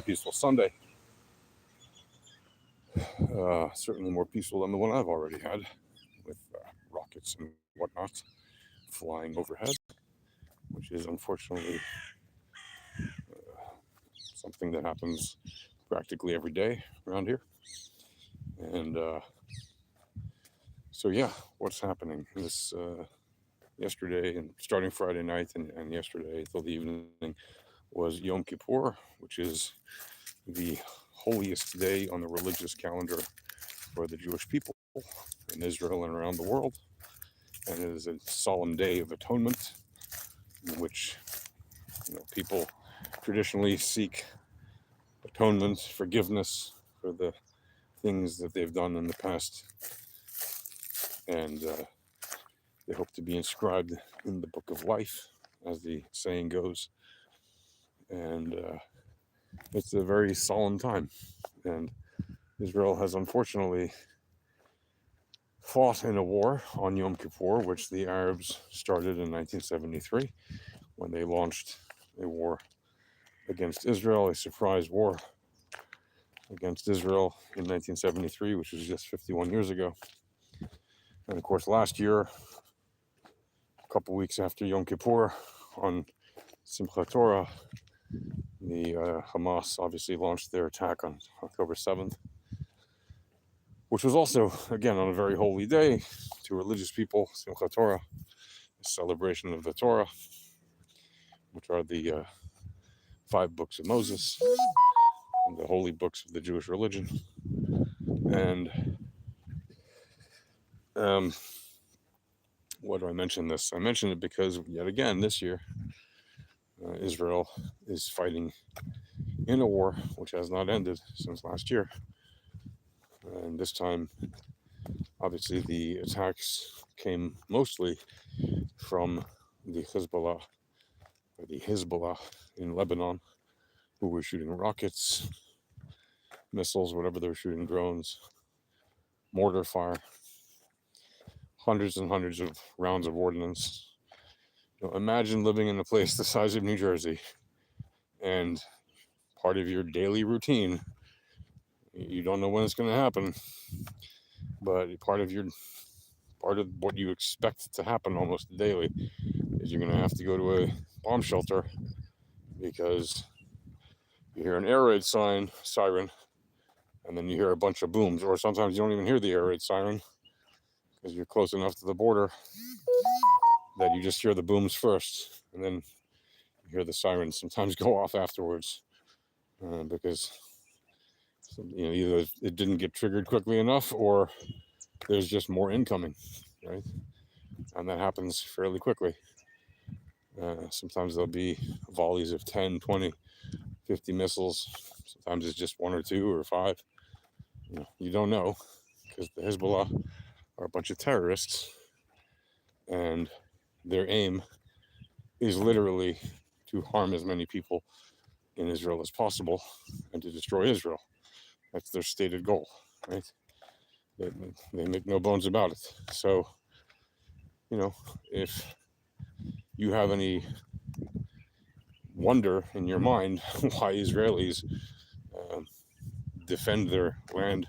peaceful Sunday. Certainly more peaceful than the one I've already had, with rockets and whatnot flying overhead, which is unfortunately something that happens practically every day around here. And so, yeah, what's happening? This yesterday and starting Friday night and yesterday till the evening was Yom Kippur, which is the holiest day on the religious calendar for the Jewish people in Israel and around the world. And it is a solemn day of atonement in which people traditionally seek atonement, forgiveness for the things that they've done in the past. And they hope to be inscribed in the book of life, as the saying goes. And it's a very solemn time. And Israel has unfortunately fought in a war on Yom Kippur, which the Arabs started in 1973 when they launched a war against Israel, a surprise war against Israel in 1973, which was just 51 years ago. And of course, last year, a couple weeks after Yom Kippur, on Simchat Torah, the Hamas obviously launched their attack on October 7th, which was also, again, on a very holy day to religious people, Simchat Torah, a celebration of the Torah, which are the 5 books of Moses, and the holy books of the Jewish religion. And why do I mention this? I mention it because, yet again, this year, Israel is fighting in a war which has not ended since last year. And this time, obviously, the attacks came mostly from the Hizbollah in Lebanon, who were shooting rockets, missiles, whatever they were shooting, drones, mortar fire, hundreds and hundreds of rounds of ordnance. Imagine living in a place the size of New Jersey, and part of your daily routine, you don't know when it's going to happen, but part of what you expect to happen almost daily is you're going to have to go to a bomb shelter because you hear an air raid siren, and then you hear a bunch of booms, or sometimes you don't even hear the air raid siren because you're close enough to the border that you just hear the booms first, and then you hear the sirens sometimes go off afterwards because either it didn't get triggered quickly enough or there's just more incoming, right? And that happens fairly quickly. Sometimes there'll be volleys of 10, 20, 50 missiles. Sometimes it's just 1 or 2 or 5. You don't know, because the Hizbollah are a bunch of terrorists, and their aim is literally to harm as many people in Israel as possible and to destroy Israel. That's their stated goal, right? They make no bones about it. So, if you have any wonder in your mind why Israelis defend their land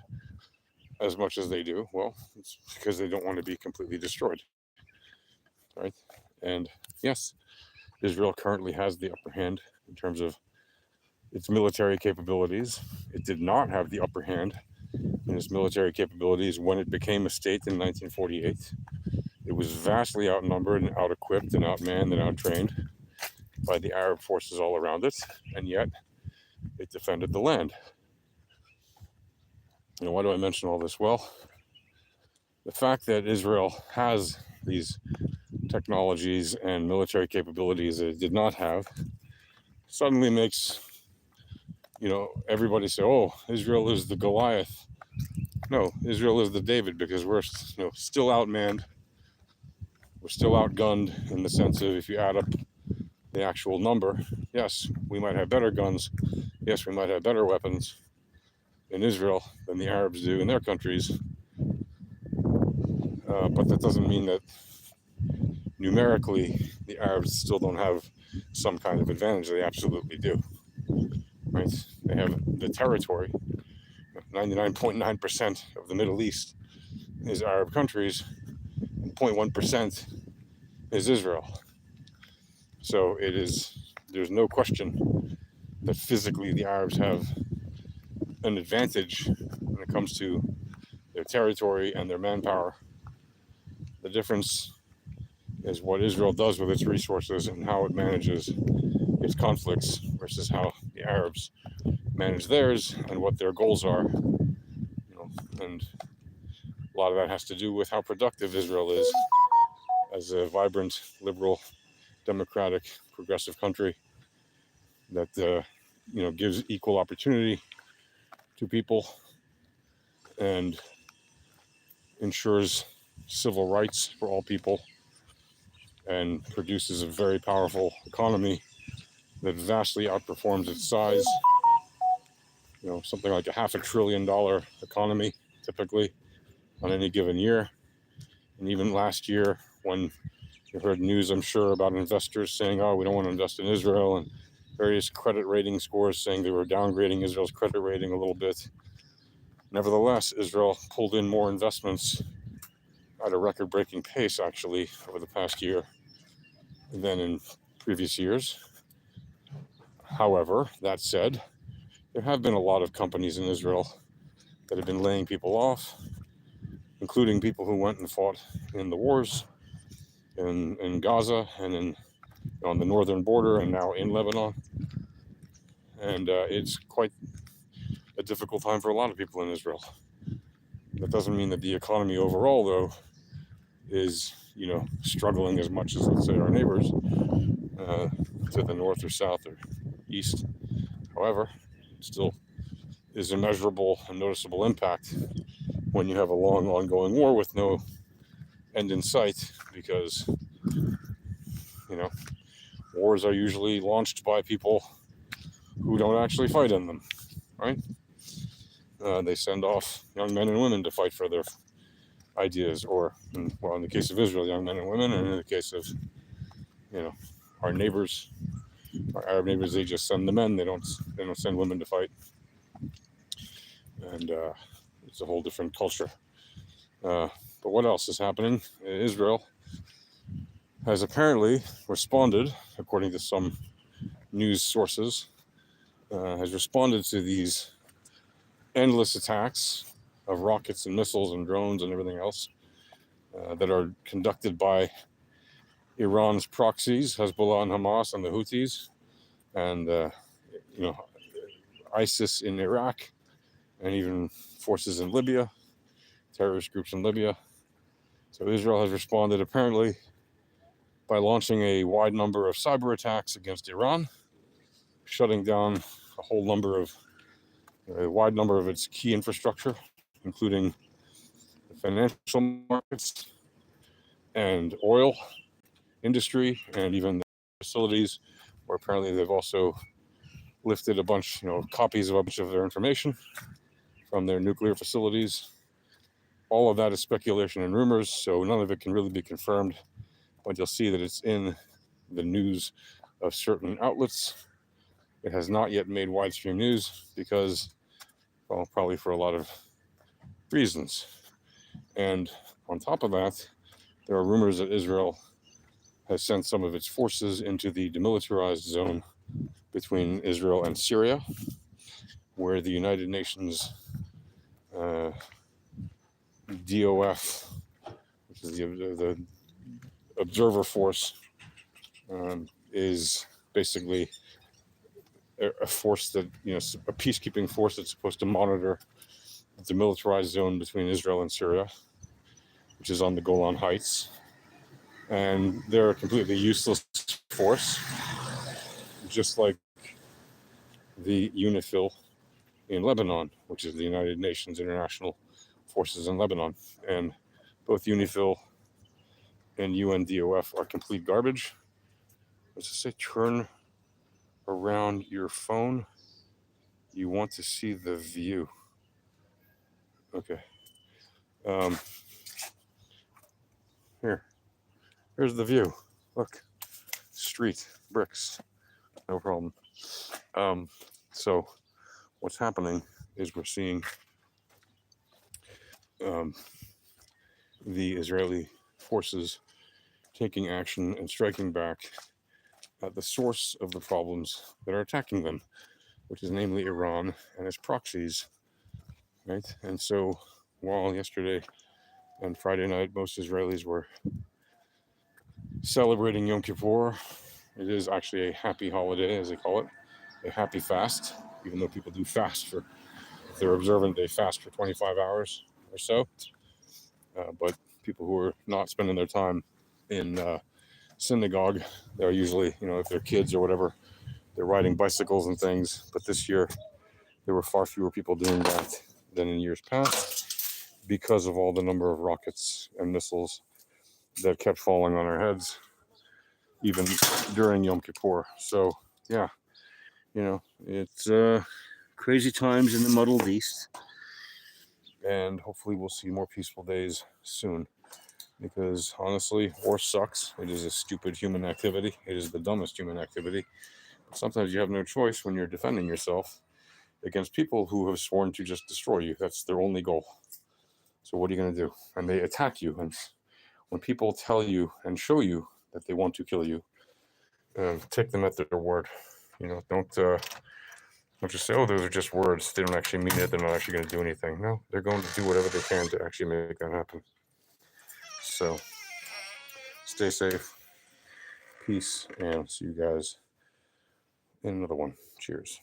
as much as they do, well, it's because they don't want to be completely destroyed, right? And yes, Israel currently has the upper hand in terms of its military capabilities. It did not have the upper hand in its military capabilities when it became a state in 1948. It was vastly outnumbered and out-equipped and outmanned and out-trained by the Arab forces all around it, and yet it defended the land. Why do I mention all this? Well, the fact that Israel has these technologies and military capabilities that it did not have suddenly makes, everybody say, oh, Israel is the Goliath. No, Israel is the David, because we're still outmanned. We're still outgunned in the sense of, if you add up the actual number, yes, we might have better guns. Yes, we might have better weapons in Israel than the Arabs do in their countries. But that doesn't mean that numerically the Arabs still don't have some kind of advantage. They absolutely do. right? They have the territory. 99.9% of the Middle East is Arab countries, and 0.1% is Israel. So there's no question that physically the Arabs have an advantage when it comes to their territory and their manpower. The difference is what Israel does with its resources and how it manages its conflicts versus how the Arabs manage theirs and what their goals are. And a lot of that has to do with how productive Israel is as a vibrant, liberal, democratic, progressive country that gives equal opportunity to people and ensures civil rights for all people and produces a very powerful economy that vastly outperforms its size. Something like a $500 billion economy typically on any given year. And even last year, when you heard news, I'm sure, about investors saying, oh, we don't want to invest in Israel, and various credit rating scores saying they were downgrading Israel's credit rating a little bit. Nevertheless, Israel pulled in more investments at a record-breaking pace, actually, over the past year than in previous years. However, that said, there have been a lot of companies in Israel that have been laying people off, including people who went and fought in the wars in Gaza and on the northern border and now in Lebanon. And it's quite a difficult time for a lot of people in Israel. That doesn't mean that the economy overall, though, is struggling as much as, let's say, our neighbors to the north or south or east. However, it still is a measurable and noticeable impact when you have a long ongoing war with no end in sight, because wars are usually launched by people who don't actually fight in them, right? They send off young men and women to fight for their ideas, or in the case of Israel, young men and women, and in the case of our neighbors, our Arab neighbors, they just send the men. They don't send women to fight, and it's a whole different culture. But what else is happening? Israel has apparently responded, according to some news sources, has responded to these endless attacks of rockets and missiles and drones and everything else that are conducted by Iran's proxies, Hezbollah and Hamas and the Houthis, and ISIS in Iraq, and even forces in Libya, terrorist groups in Libya. So Israel has responded apparently by launching a wide number of cyber attacks against Iran, shutting down a wide number of its key infrastructure, including the financial markets and oil industry, and even the facilities, where apparently they've also lifted a bunch, copies of a bunch of their information from their nuclear facilities. All of that is speculation and rumors, so none of it can really be confirmed, but you'll see that it's in the news of certain outlets. It has not yet made widestream news because, well, probably for a lot of reasons. And on top of that, there are rumors that Israel has sent some of its forces into the demilitarized zone between Israel and Syria, where the United Nations DOF, which is the observer force, is basically a force that, a peacekeeping force that's supposed to monitor the demilitarized zone between Israel and Syria, which is on the Golan Heights. And they're a completely useless force, just like the UNIFIL in Lebanon, which is the United Nations International Forces in Lebanon. And both UNIFIL and UNDOF are complete garbage. Let's just say turn around your phone. You want to see the view. Okay. Here's the view. Look, street, bricks, no problem. So what's happening is we're seeing um, the Israeli forces taking action and striking back at the source of the problems that are attacking them, which is namely Iran and its proxies, right? And so while yesterday and Friday night most Israelis were celebrating Yom Kippur, it is actually a happy holiday, as they call it, a happy fast, even though people do fast for, if they're observant, they fast for 25 hours or so. But people who are not spending their time in synagogue, they're usually, if they're kids or whatever, they're riding bicycles and things. But this year, there were far fewer people doing that than in years past because of all the number of rockets and missiles that kept falling on our heads, even during Yom Kippur. So, yeah, it's crazy times in the muddled East. And hopefully we'll see more peaceful days soon. Because honestly, war sucks. It is a stupid human activity. It is the dumbest human activity. Sometimes you have no choice when you're defending yourself against people who have sworn to just destroy you. That's their only goal. So what are you going to do? And they attack you. And when people tell you and show you that they want to kill you, take them at their word. Don't just say, "Oh, those are just words. They don't actually mean it. They're not actually going to do anything." No, they're going to do whatever they can to actually make that happen. So stay safe, peace, and see you guys in another one. Cheers.